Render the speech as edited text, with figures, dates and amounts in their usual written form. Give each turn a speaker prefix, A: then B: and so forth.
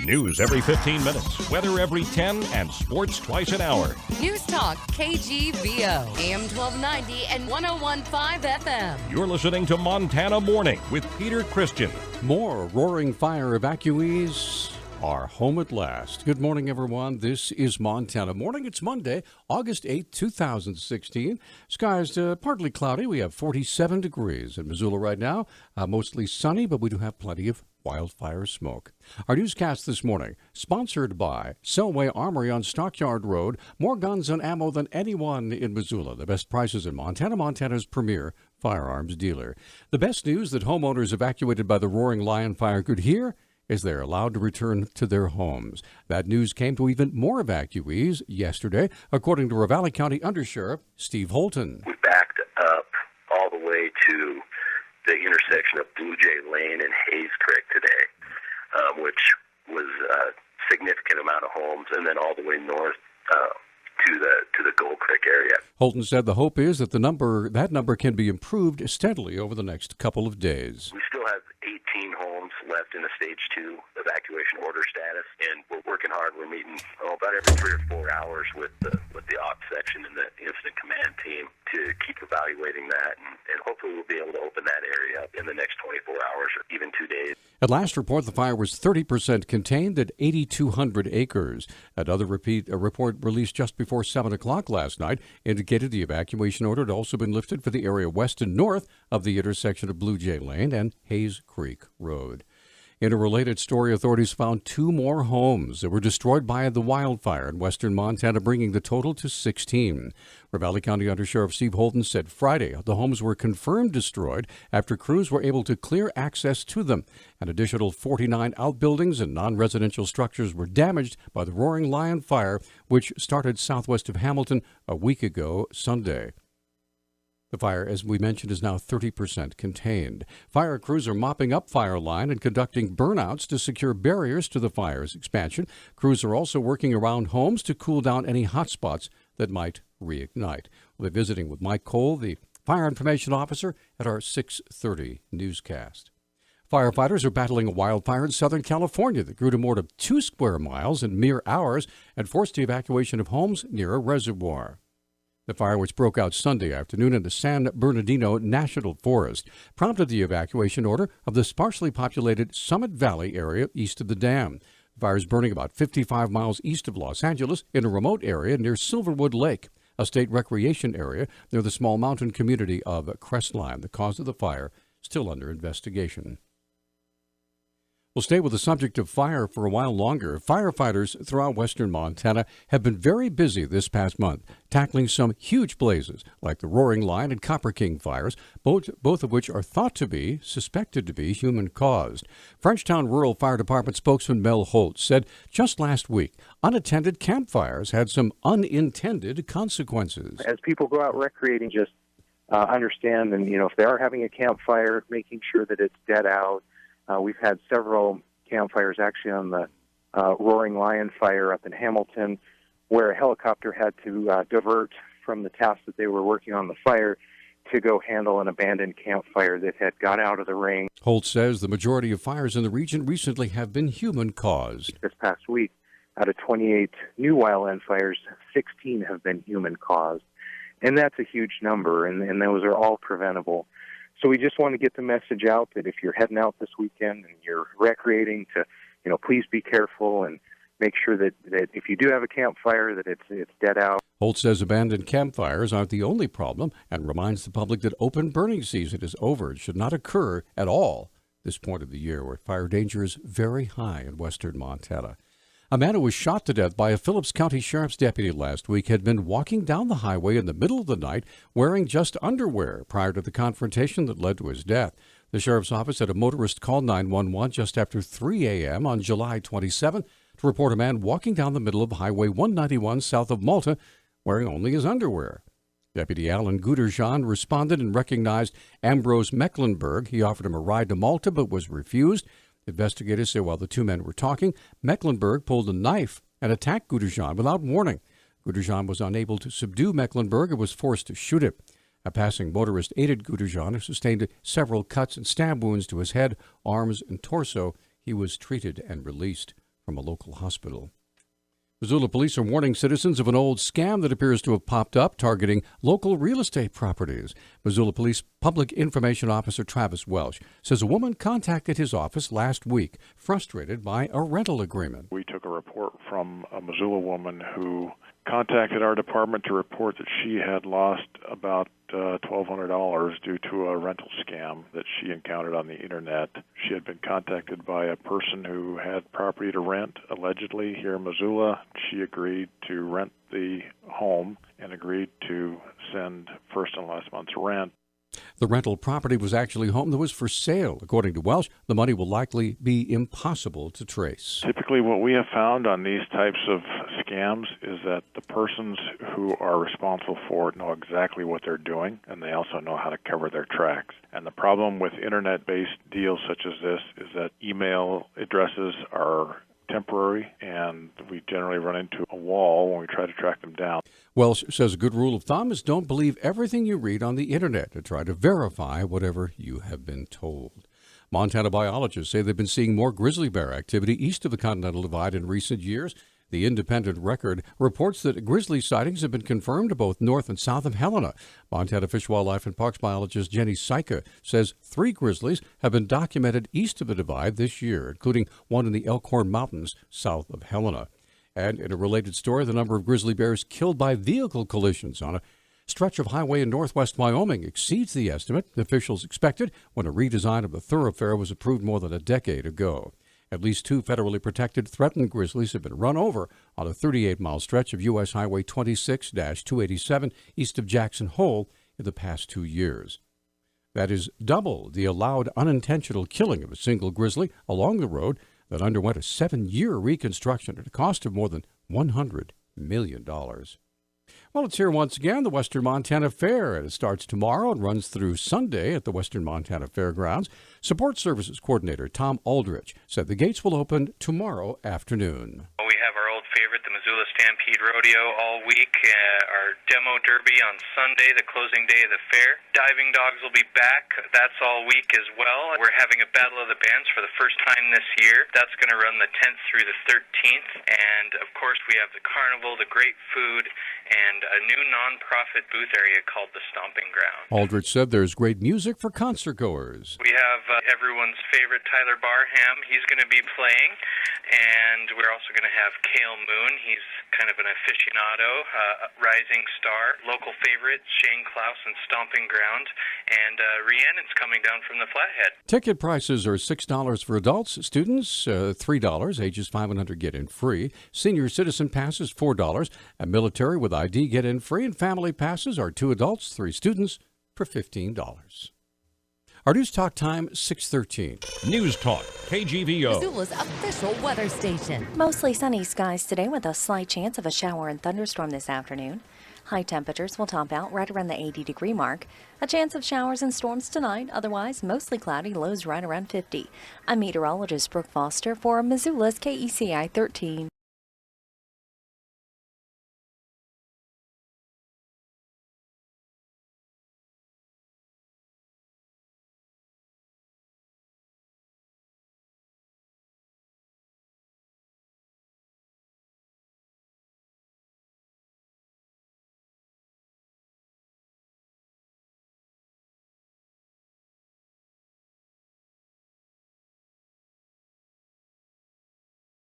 A: News every 15 minutes, weather every 10, and sports twice an hour.
B: Newstalk, KGVO, AM 1290 and 101.5 FM.
A: You're listening to Montana Morning with Peter Christian.
C: More roaring fire evacuees are home at last. Good morning, everyone. This is Montana Morning. It's Monday, August 8, 2016. Skies partly cloudy. We have 47 degrees in Missoula right now. Mostly sunny, but we do have plenty of wildfire smoke. Our newscast this morning, sponsored by Selway Armory on Stockyard Road. More guns and ammo than anyone in Missoula. The best prices in Montana, Montana's premier firearms dealer. The best news that homeowners evacuated by the Roaring Lion Fire could hear is they're allowed to return to their homes. That news came to even more evacuees yesterday, according to Ravalli County Undersheriff Steve Holton.
D: We backed up all the way to the intersection of Blue Jay Lane and Hayes Creek today, which was a significant amount of homes, and then all the way north to the Gold Creek area.
C: Holton said the hope is that that number can be improved steadily over the next couple of days.
D: We still have 18 homes left in the Stage 2 evacuation order status, and we're working hard. We're meeting about every 3 or 4 hours with the ops section and the incident command team to keep evaluating that, and hopefully we'll be able to open that area up in the next 24 hours or even 2 days.
C: At last report, the fire was 30% contained at 8,200 acres. Another report released just before 7 o'clock last night indicated the evacuation order had also been lifted for the area west and north of the intersection of Blue Jay Lane and Hayes Creek Road. In a related story, authorities found 2 more homes that were destroyed by the wildfire in western Montana, bringing the total to 16. Ravalli County Undersheriff Steve Holton said Friday the homes were confirmed destroyed after crews were able to clear access to them. An additional 49 outbuildings and non-residential structures were damaged by the Roaring Lion Fire, which started southwest of Hamilton a week ago Sunday. The fire, as we mentioned, is now 30% contained. Fire crews are mopping up fire line and conducting burnouts to secure barriers to the fire's expansion. Crews are also working around homes to cool down any hot spots that might reignite. We'll be visiting with Mike Cole, the Fire Information Officer, at our 6:30 newscast. Firefighters are battling a wildfire in Southern California that grew to more than 2 square miles in mere hours and forced the evacuation of homes near a reservoir. The fire, which broke out Sunday afternoon in the San Bernardino National Forest, prompted the evacuation order of the sparsely populated Summit Valley area east of the dam. The fire is burning about 55 miles east of Los Angeles in a remote area near Silverwood Lake, a state recreation area near the small mountain community of Crestline. The cause of the fire still under investigation. We'll stay with the subject of fire for a while longer. Firefighters throughout western Montana have been very busy this past month, tackling some huge blazes like the Roaring Lion and Copper King fires, both of which are suspected to be human-caused. Frenchtown Rural Fire Department spokesman Mel Holt said just last week, unattended campfires had some unintended consequences.
E: As people go out recreating, just understand, and if they are having a campfire, making sure that it's dead out. We've had several campfires actually on the Roaring Lion Fire up in Hamilton, where a helicopter had to divert from the task that they were working on the fire to go handle an abandoned campfire that had got out of the ring.
C: Holt says the majority of fires in the region recently have been human-caused.
E: This past week, out of 28 new wildland fires, 16 have been human-caused. And that's a huge number, and those are all preventable. So we just want to get the message out that if you're heading out this weekend and you're recreating, to please be careful and make sure that if you do have a campfire, that it's dead out.
C: Holt says abandoned campfires aren't the only problem and reminds the public that open burning season is over. It should not occur at all this point of the year, where fire danger is very high in western Montana. A man who was shot to death by a Phillips County Sheriff's deputy last week had been walking down the highway in the middle of the night wearing just underwear prior to the confrontation that led to his death. The Sheriff's Office had a motorist call 911 just after 3 a.m. on July 27 to report a man walking down the middle of Highway 191 south of Malta wearing only his underwear. Deputy Alan Guderjean responded and recognized Ambrose Mecklenburg. He offered him a ride to Malta but was refused. Investigators say while the two men were talking, Mecklenburg pulled a knife and attacked Guderjean without warning. Guderjean was unable to subdue Mecklenburg and was forced to shoot him. A passing motorist aided Guderjean, who sustained several cuts and stab wounds to his head, arms, and torso. He was treated and released. from a local hospital. Missoula police are warning citizens of an old scam that appears to have popped up targeting local real estate properties. Missoula Police Public Information Officer Travis Welsh says a woman contacted his office last week, frustrated by a rental agreement.
F: We took a report from a Missoula woman who contacted our department to report that she had lost about $1,200 due to a rental scam that she encountered on the internet. She had been contacted by a person who had property to rent, allegedly, here in Missoula. She agreed to rent the home and agreed to send first and last month's rent.
C: The rental property was actually a home that was for sale. According to Welsh, the money will likely be impossible to trace.
F: Typically, what we have found on these types of scams is that the persons who are responsible for it know exactly what they're doing, and they also know how to cover their tracks. And the problem with internet-based deals such as this is that email addresses are temporary, and we generally run into a wall when we try to track them down.
C: Welsh says a good rule of thumb is don't believe everything you read on the internet to try to verify whatever you have been told. Montana biologists say they've been seeing more grizzly bear activity east of the Continental Divide in recent years. The Independent Record reports that grizzly sightings have been confirmed both north and south of Helena. Montana Fish, Wildlife, and Parks biologist Jenny Syka says 3 grizzlies have been documented east of the Divide this year, including one in the Elkhorn Mountains south of Helena. And in a related story, the number of grizzly bears killed by vehicle collisions on a stretch of highway in northwest Wyoming exceeds the estimate officials expected when a redesign of the thoroughfare was approved more than a decade ago. At least 2 federally protected threatened grizzlies have been run over on a 38-mile stretch of U.S. Highway 26-287 east of Jackson Hole in the past 2 years. That is double the allowed unintentional killing of a single grizzly along the road that underwent a 7-year reconstruction at a cost of more than $100 million. Well, it's here once again, the Western Montana Fair, and it starts tomorrow and runs through Sunday at the Western Montana Fairgrounds. Support Services Coordinator Tom Aldrich said the gates will open tomorrow afternoon.
G: We have our old favorite, the Missoula Stampede Rodeo, all week. Our demo derby on Sunday, the closing day of the fair. Diving dogs will be back. That's all week as well. We're having a Battle of the Bands for the first time this year. That's going to run the 10th through the 13th. And, of course, we have the carnival, the great food, and a new nonprofit booth area called the Stomping Ground.
C: Aldrich said there's great music for concert goers.
G: We have everyone's favorite Tyler Barham. He's going to be playing. And we're also going to have Cale Moon. He's kind of an aficionado, rising star. Local favorite, Shane Klaus and Stomping Ground. And Rhiannon's coming down from the Flathead.
C: Ticket prices are $6 for adults. Students, $3. Ages 5 and under get in free. Senior citizen passes, $4. And military with ID get in free. And family passes are 2 adults, 3 students for $15. Our News Talk time, 6:13.
A: News Talk, KGVO.
B: Missoula's official weather station.
H: Mostly sunny skies today with a slight chance of a shower and thunderstorm this afternoon. High temperatures will top out right around the 80-degree mark. A chance of showers and storms tonight. Otherwise, mostly cloudy, lows right around 50. I'm meteorologist Brooke Foster for Missoula's KECI 13.